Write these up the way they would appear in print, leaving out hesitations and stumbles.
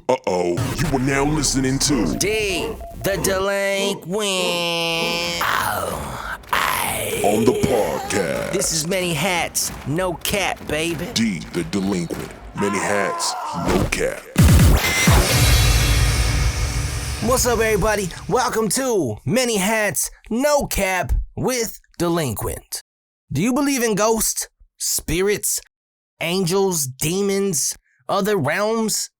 Uh-oh, you are now listening to D, the delinquent. On the podcast. This is Many Hats, No Cap, baby. D, the delinquent. Many hats, no cap. What's up, everybody? Welcome to Many Hats, No Cap with Delinquent. Do you believe in ghosts, spirits, angels, demons, other realms?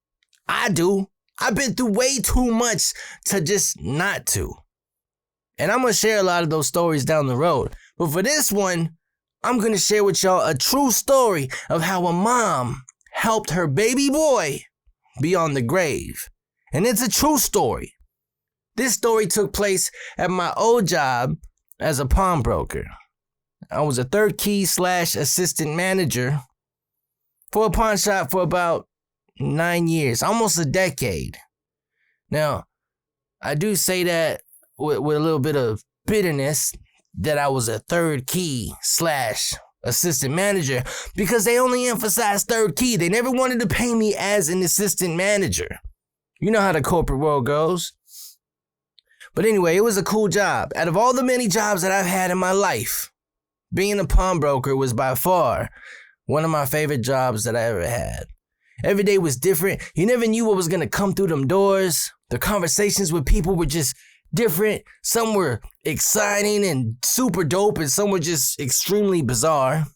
I do. I've been through way too much to just not to. And I'm going to share a lot of those stories down the road. But for this one, I'm going to share with y'all a true story of how a mom helped her baby boy beyond the grave. And it's a true story. This story took place at my old job as a pawnbroker. I was a third key / assistant manager for a pawn shop for about 9 years, almost a decade. Now, I do say that with a little bit of bitterness that I was a third key / assistant manager because they only emphasized third key. They never wanted to pay me as an assistant manager. You know how the corporate world goes. But anyway, it was a cool job. Out of all the many jobs that I've had in my life, being a pawnbroker was by far one of my favorite jobs that I ever had. Every day was different. You never knew what was going to come through them doors. The conversations with people were just different. Some were exciting and super dope, and some were just extremely bizarre.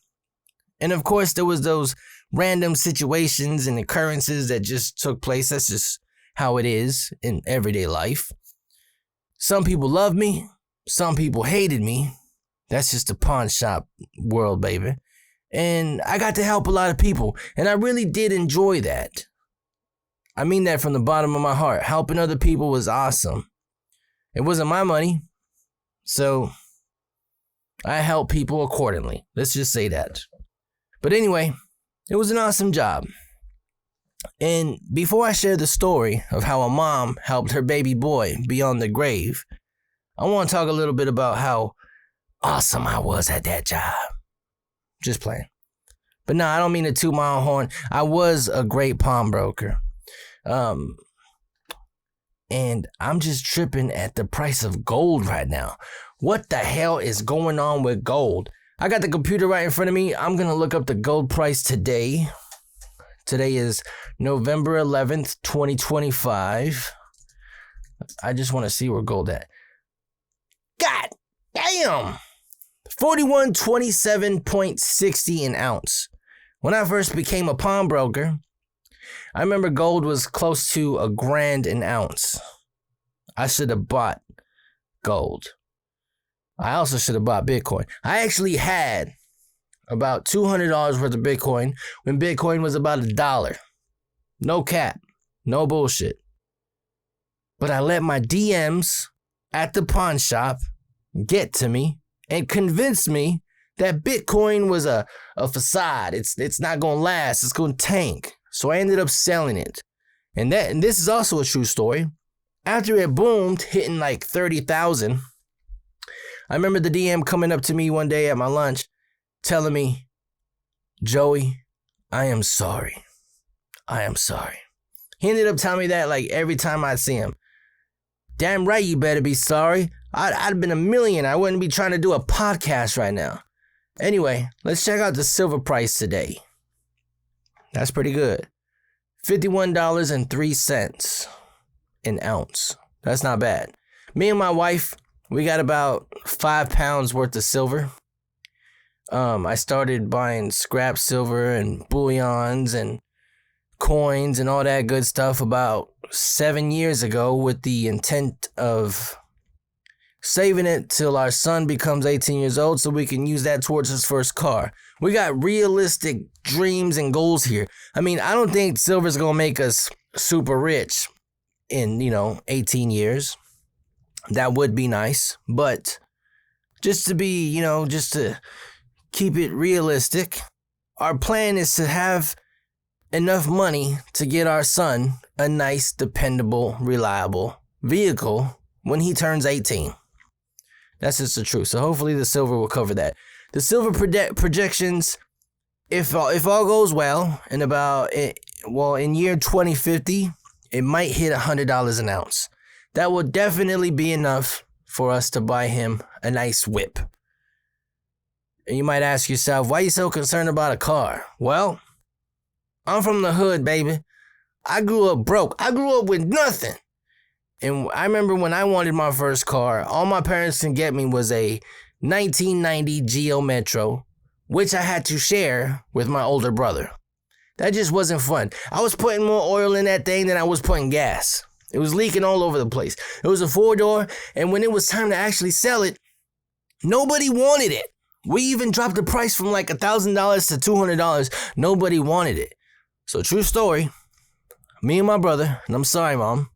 And of course, there was those random situations and occurrences that just took place. That's just how it is in everyday life. Some people loved me. Some people hated me. That's just the pawn shop world, baby. And I got to help a lot of people, and I really did enjoy that. I mean that from the bottom of my heart. Helping other people was awesome. It wasn't my money, so I helped people accordingly. Let's just say that. But anyway, it was an awesome job. And before I share the story of how a mom helped her baby boy beyond the grave, I want to talk a little bit about how awesome I was at that job. Just playing. But no, I don't mean to toot my own horn. I was a great pawnbroker. And I'm just tripping at the price of gold right now. What the hell is going on with gold? I got the computer right in front of me. I'm going to look up the gold price today. Today is November 11th, 2025. I just want to see where gold at. God damn! 4127.60 an ounce. When I first became a pawnbroker, I remember gold was close to $1,000 an ounce. I should have bought gold. I also should have bought Bitcoin. I actually had about $200 worth of Bitcoin when Bitcoin was about $1. No cap. No bullshit. But I let my DMs at the pawn shop get to me and convinced me that Bitcoin was a facade. It's not going to last. It's going to tank. So I ended up selling it. And this is also a true story. After it boomed, hitting like 30,000, I remember the DM coming up to me one day at my lunch telling me, "Joey, I am sorry. I am sorry." He ended up telling me that like every time I see him. Damn right you better be sorry. I'd have been a million. I wouldn't be trying to do a podcast right now. Anyway, let's check out the silver price today. That's pretty good. $51.03 an ounce. That's not bad. Me and my wife, we got about 5 pounds worth of silver. I started buying scrap silver and bullions and coins and all that good stuff about 7 years ago with the intent of saving it till our son becomes 18 years old so we can use that towards his first car. We got realistic dreams and goals here. I mean, I don't think silver's gonna make us super rich in, 18 years. That would be nice. But just to be, just to keep it realistic, our plan is to have enough money to get our son a nice, dependable, reliable vehicle when he turns 18. That's just the truth. So hopefully the silver will cover that. The silver projections, if all goes well, in year 2050, it might hit $100 an ounce. That will definitely be enough for us to buy him a nice whip. And you might ask yourself, why are you so concerned about a car? Well, I'm from the hood, baby. I grew up broke. I grew up with nothing. And I remember when I wanted my first car, all my parents could get me was a 1990 Geo Metro, which I had to share with my older brother. That just wasn't fun. I was putting more oil in that thing than I was putting gas. It was leaking all over the place. It was a 4-door, and when it was time to actually sell it, nobody wanted it. We even dropped the price from like $1,000 to $200. Nobody wanted it. So true story, me and my brother, and I'm sorry, Mom.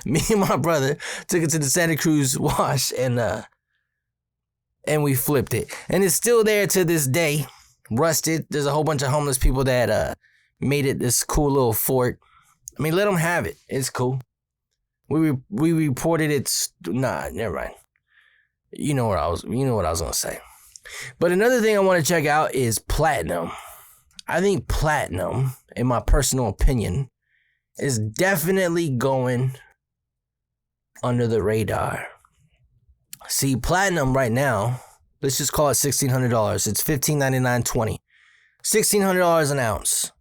Me and my brother took it to the Santa Cruz wash and we flipped it. And it's still there to this day, rusted. There's a whole bunch of homeless people that made it this cool little fort. I mean, let them have it. It's cool. We reported it's nah, never mind. You know what I was gonna say. But another thing I want to check out is platinum. I think platinum, in my personal opinion, is definitely going under the radar. See, platinum right now, let's just call it $1,600. It's $15.99.20. $1,600 an ounce.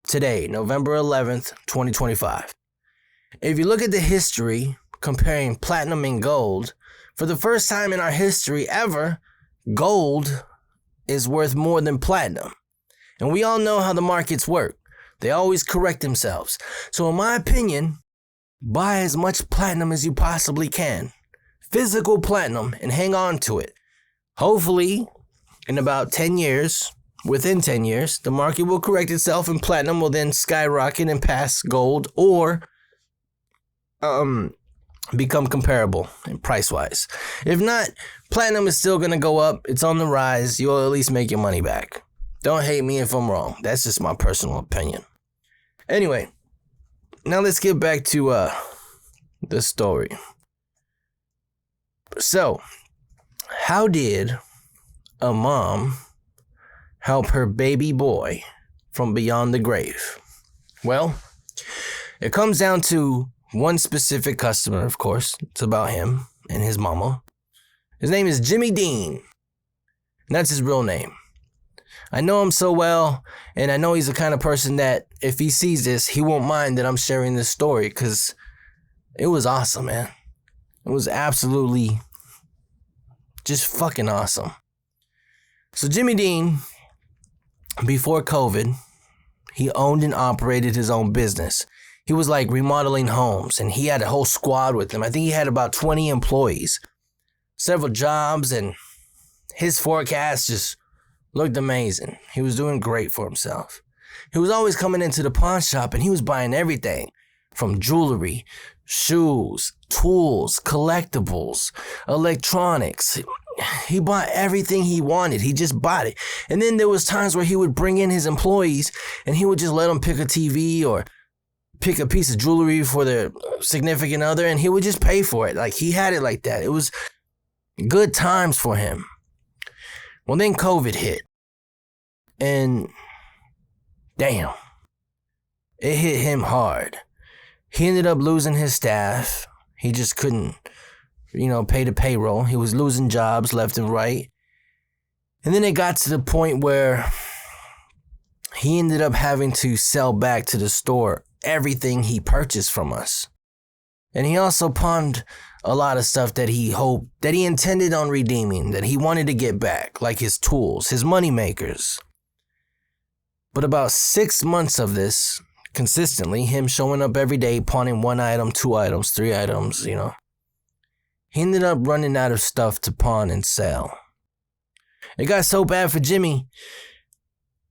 Today, November 11th, 2025. If you look at the history comparing platinum and gold, for the first time in our history ever, gold is worth more than platinum. And we all know how the markets work. They always correct themselves. So in my opinion, buy as much platinum as you possibly can. Physical platinum, and hang on to it. Hopefully, in about 10 years, within 10 years, the market will correct itself and platinum will then skyrocket and pass gold or become comparable in price-wise. If not, platinum is still going to go up. It's on the rise. You'll at least make your money back. Don't hate me if I'm wrong. That's just my personal opinion. Anyway, now let's get back to the story. So, how did a mom help her baby boy from beyond the grave? Well, it comes down to one specific customer, of course. It's about him and his mama. His name is Jimmy Dean. And that's his real name. I know him so well, and I know he's the kind of person that if he sees this, he won't mind that I'm sharing this story, because it was awesome, man. It was absolutely just fucking awesome. So Jimmy Dean, before COVID, he owned and operated his own business. He was like remodeling homes, and he had a whole squad with him. I think he had about 20 employees, several jobs, and his forecast just looked amazing. He was doing great for himself. He was always coming into the pawn shop, and he was buying everything from jewelry, shoes, tools, collectibles, electronics. He bought everything he wanted. He just bought it. And then there was times where he would bring in his employees, and he would just let them pick a TV or pick a piece of jewelry for their significant other, and he would just pay for it. Like, he had it like that. It was good times for him. Well, then COVID hit. And damn, it hit him hard. He ended up losing his staff. He just couldn't, pay the payroll. He was losing jobs left and right. And then it got to the point where he ended up having to sell back to the store everything he purchased from us. And he also pawned a lot of stuff that he intended on redeeming, that he wanted to get back, like his tools, his money makers. But about 6 months of this, consistently, him showing up every day, pawning 1 item, 2 items, 3 items, he ended up running out of stuff to pawn and sell. It got so bad for Jimmy,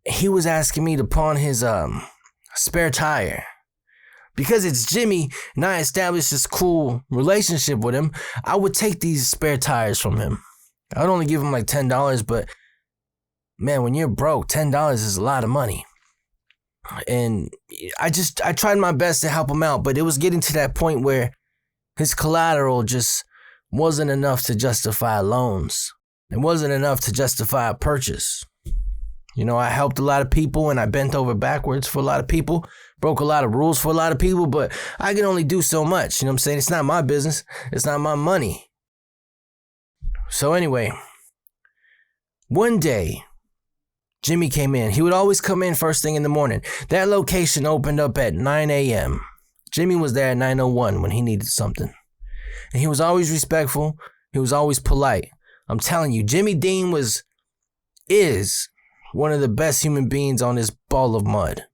he was asking me to pawn his spare tire. Because it's Jimmy and I established this cool relationship with him, I would take these spare tires from him. I would only give him like $10, but man, when you're broke, $10 is a lot of money. And I tried my best to help him out, but it was getting to that point where his collateral just wasn't enough to justify loans. It wasn't enough to justify a purchase. You know, I helped a lot of people and I bent over backwards for a lot of people, broke a lot of rules for a lot of people, but I can only do so much. You know what I'm saying? It's not my business. It's not my money. So anyway, one day, Jimmy came in. He would always come in first thing in the morning. That location opened up at 9 a.m. Jimmy was there at 9:01 when he needed something. And he was always respectful. He was always polite. I'm telling you, Jimmy Dean is one of the best human beings on this ball of mud.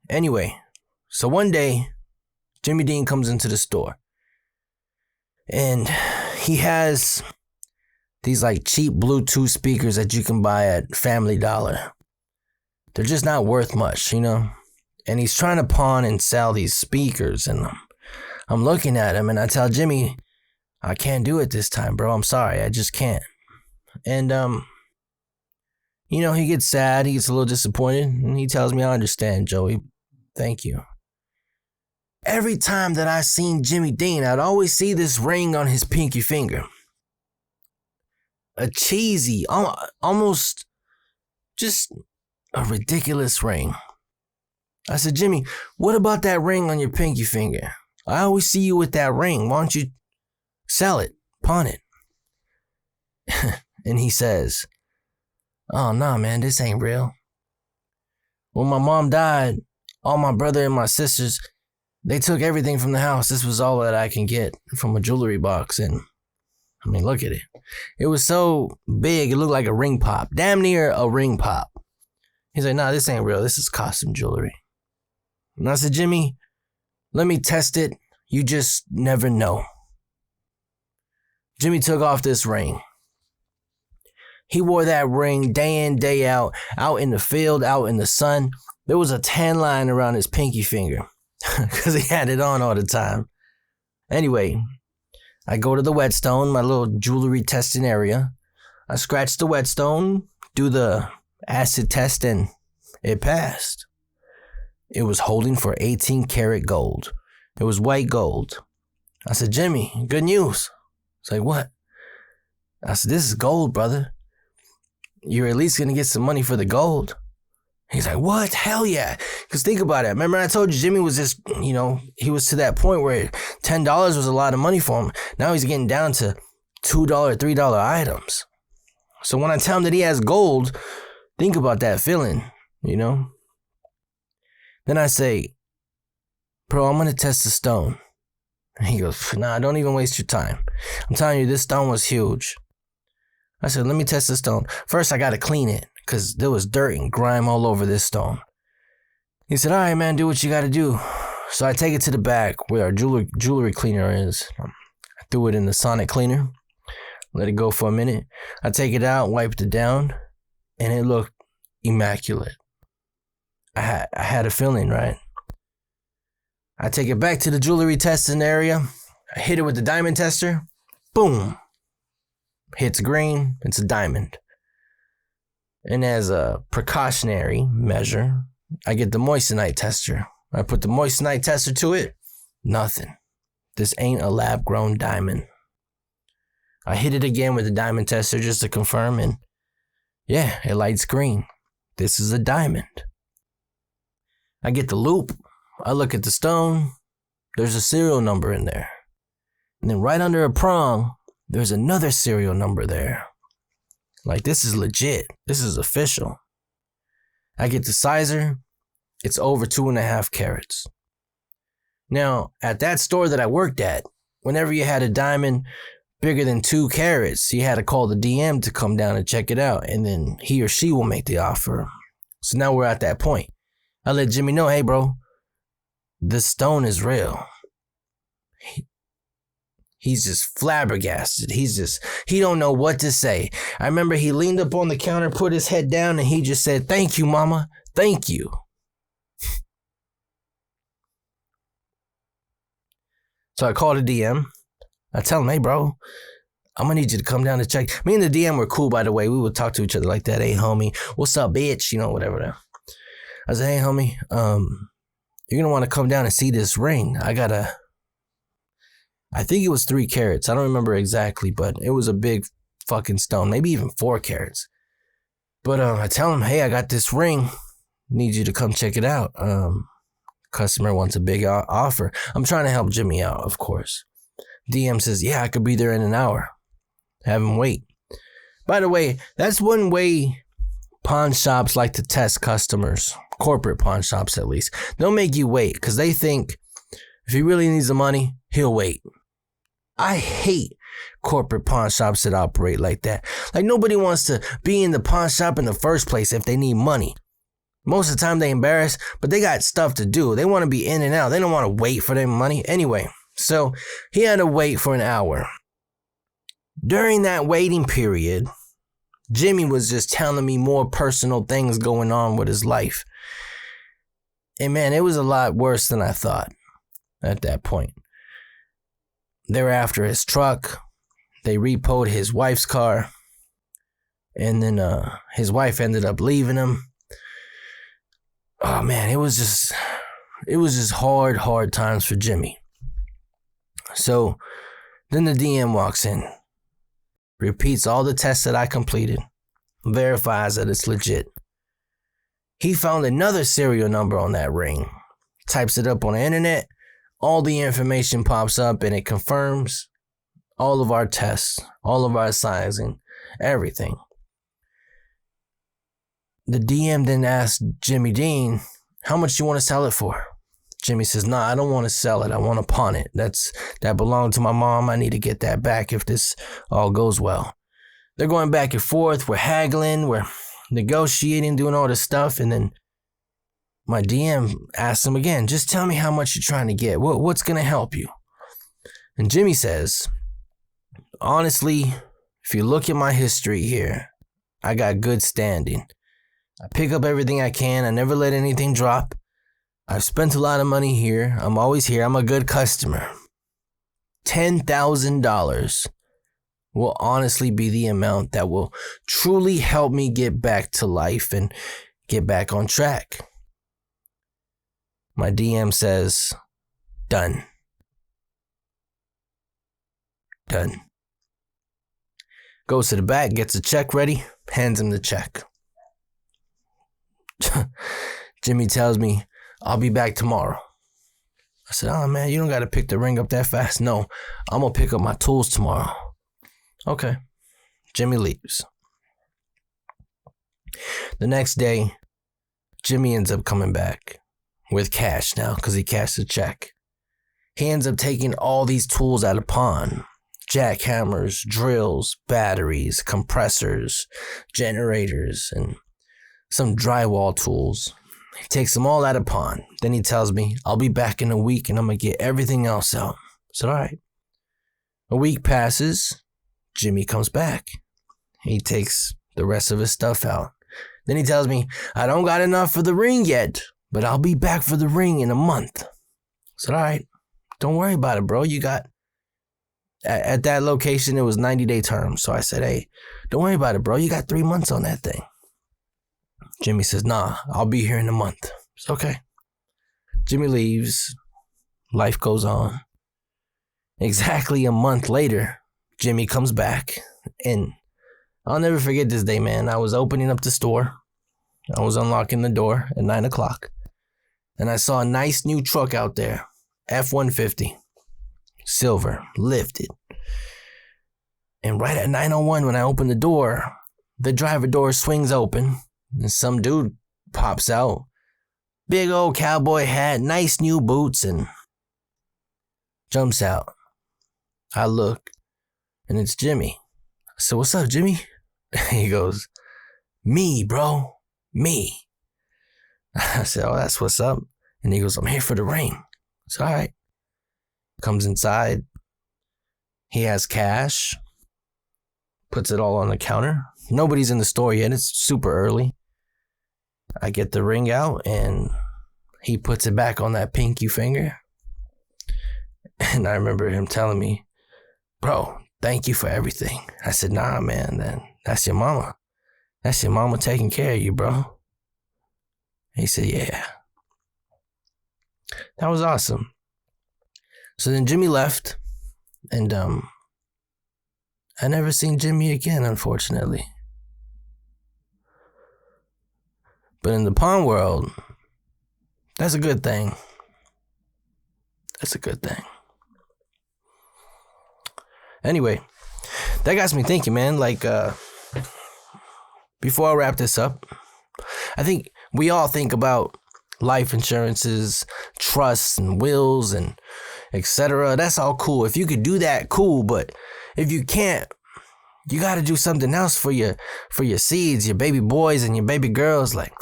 Anyway, so one day, Jimmy Dean comes into the store. And he has these like cheap Bluetooth speakers that you can buy at Family Dollar. They're just not worth much, you know? And he's trying to pawn and sell these speakers. And I'm looking at him and I tell Jimmy, I can't do it this time, bro. I'm sorry. I just can't. And, you know, he gets sad. He gets a little disappointed. And he tells me, I understand, Joey. Thank you. Every time that I seen Jimmy Dean, I'd always see this ring on his pinky finger. A cheesy, almost just a ridiculous ring. I said, Jimmy, what about that ring on your pinky finger? I always see you with that ring. Why don't you sell it, pawn it? And he says, oh, no, man, this ain't real. When my mom died, all my brother and my sisters, they took everything from the house. This was all that I can get from a jewelry box. And I mean, look at it. It was so big, it looked like a ring pop. Damn near a ring pop. He's like, nah, this ain't real. This is costume jewelry. And I said, Jimmy, let me test it. You just never know. Jimmy took off this ring. He wore that ring day in, day out in the field, out in the sun. There was a tan line around his pinky finger because he had it on all the time. Anyway, I go to the whetstone, my little jewelry testing area. I scratch the whetstone, do the acid test, and it passed. It was holding for 18 karat gold. It was white gold. I said, Jimmy, good news. He's like, what? I said, this is gold, brother. You're at least going to get some money for the gold. He's like, what? Hell yeah. Because think about it. Remember I told you Jimmy was just, you know, he was to that point where $10 was a lot of money for him. Now he's getting down to $2, $3 items. So when I tell him that he has gold, think about that feeling, you know? Then I say, bro, I'm going to test the stone. And he goes, nah, don't even waste your time. I'm telling you, this stone was huge. I said, let me test the stone. First, I got to clean it because there was dirt and grime all over this stone. He said, all right, man, do what you got to do. So I take it to the back where our jewelry cleaner is. I threw it in the sonic cleaner, let it go for a minute. I take it out, wiped it down, and it looked immaculate. I had a feeling, right? I take it back to the jewelry testing area. I hit it with the diamond tester. Boom. Hits green. It's a diamond. And as a precautionary measure, I get the moissanite tester. I put the moissanite tester to it. Nothing. This ain't a lab-grown diamond. I hit it again with the diamond tester just to confirm, and yeah, it lights green. This is a diamond. I get the loop. I look at the stone. There's a serial number in there. And then right under a prong, there's another serial number there. Like, this is legit. This is official. I get the sizer. It's over 2.5 carats. Now, at that store that I worked at, whenever you had a diamond bigger than 2 carats, you had to call the DM to come down and check it out, and then he or she will make the offer. So now we're at that point. I let Jimmy know, hey, bro, this stone is real. He's just flabbergasted. He don't know what to say. I remember he leaned up on the counter, put his head down, and he just said, thank you, mama. Thank you. So I called the DM. I tell him, hey, bro, I'm going to need you to come down to check. Me and the DM were cool, by the way. We would talk to each other like that. Hey, homie, what's up, bitch? You know, whatever. I said, hey, homie, you're going to want to come down and see this ring. I think it was 3 carats. I don't remember exactly, but it was a big fucking stone. Maybe even 4 carats. But I tell him, hey, I got this ring. Need you to come check it out. Customer wants a big offer. I'm trying to help Jimmy out, of course. DM says, yeah, I could be there in an hour. Have him wait. By the way, that's one way pawn shops like to test customers. Corporate pawn shops, at least. They'll make you wait because they think if he really needs the money, he'll wait. I hate corporate pawn shops that operate like that. Like, nobody wants to be in the pawn shop in the first place if they need money. Most of the time they embarrass, but they got stuff to do. They want to be in and out. They don't want to wait for their money. Anyway, so he had to wait for an hour. During that waiting period, Jimmy was just telling me more personal things going on with his life. And man, it was a lot worse than I thought at that point. They were after his truck. They repoed his wife's car. And then his wife ended up leaving him. Oh man, it was just hard times for Jimmy. So then the DM walks in, repeats all the tests that I completed, verifies that it's legit. He found another serial number on that ring, types it up on the internet, all the information pops up and it confirms all of our tests, all of our sizing, everything. The DM then asked Jimmy Dean, how much do you want to sell it for? Jimmy says, nah, I don't want to sell it. I want to pawn it. That belonged to my mom. I need to get that back if this all goes well. They're going back and forth. We're haggling. We're negotiating, doing all this stuff. And then my DM asks him again, just tell me how much you're trying to get. What's going to help you? And Jimmy says, honestly, if you look at my history here, I got good standing. I pick up everything I can. I never let anything drop. I've spent a lot of money here. I'm always here. I'm a good customer. $10,000 will honestly be the amount that will truly help me get back to life and get back on track. My DM says, done. Done. Goes to the back, gets a check ready, hands him the check. Jimmy tells me, I'll be back tomorrow. I said, oh man, you don't got to pick the ring up that fast. No, I'm going to pick up my tools tomorrow. Okay. Jimmy leaves. The next day, Jimmy ends up coming back with cash now because he cashed the check. He ends up taking all these tools out of pawn. Jackhammers, drills, batteries, compressors, generators, and some drywall tools. He takes them all out of pawn. Then he tells me, I'll be back in a week and I'm going to get everything else out. I said, all right. A week passes. Jimmy comes back. He takes the rest of his stuff out. Then he tells me, I don't got enough for the ring yet, but I'll be back for the ring in a month. I said, all right. Don't worry about it, bro. You got... At that location, it was 90-day terms. So I said, hey, don't worry about it, bro. You got 3 months on that thing. Jimmy says, nah, I'll be here in a month. It's okay. Jimmy leaves. Life goes on. Exactly a month later, Jimmy comes back. And I'll never forget this day, man. I was opening up the store. I was unlocking the door at 9 o'clock. And I saw a nice new truck out there. F-150. Silver. Lifted. And right at 9:01 when I opened the door, the driver door swings open. And some dude pops out. Big old cowboy hat, nice new boots, and jumps out. I look, and it's Jimmy. I said, what's up, Jimmy? He goes, me, bro. Me. I said, oh, that's what's up. And he goes, I'm here for the ring. I said, all right. Comes inside. He has cash. Puts it all on the counter. Nobody's in the store yet. It's super early. I get the ring out and he puts it back on that pinky finger. And I remember him telling me, bro, thank you for everything. I said, nah, man, that's your mama. That's your mama taking care of you, bro. He said, yeah. That was awesome. So then Jimmy left, and I never seen Jimmy again, unfortunately. But in the pawn world, that's a good thing. That's a good thing. Anyway, that got me thinking, man. Like, before I wrap this up, I think we all think about life insurances, trusts, and wills, and etc. That's all cool. If you could do that, cool. But if you can't, you got to do something else for your seeds, your baby boys and your baby girls. Like,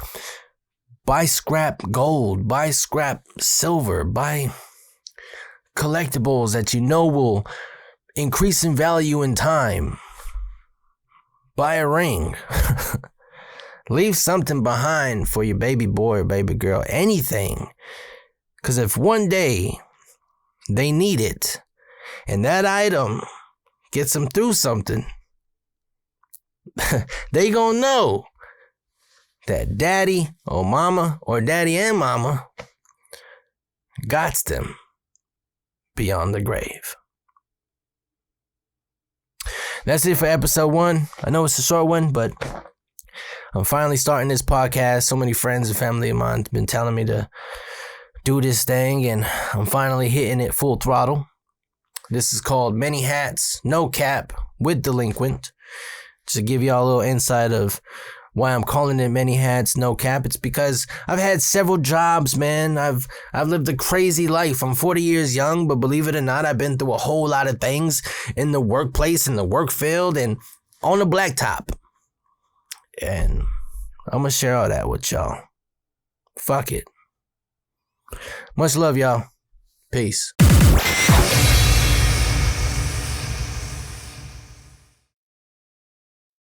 buy scrap gold, buy scrap silver, buy collectibles that you know will increase in value in time. Buy a ring. Leave something behind for your baby boy or baby girl. Anything. Because if one day they need it and that item gets them through something, they gonna know that daddy or mama or daddy and mama got them beyond the grave. That's it for episode 1. I know it's a short one, but I'm finally starting this podcast. So many friends and family of mine have been telling me to do this thing, and I'm finally hitting it full throttle. This is called Many Hats, No Cap with Delinquent. Just to give y'all a little insight of why I'm calling it Many Hats, No Cap. It's because I've had several jobs, man. I've lived a crazy life. I'm 40 years young, but believe it or not, I've been through a whole lot of things in the workplace, in the work field, and on the blacktop. And I'm gonna share all that with y'all. Fuck it. Much love, y'all. Peace.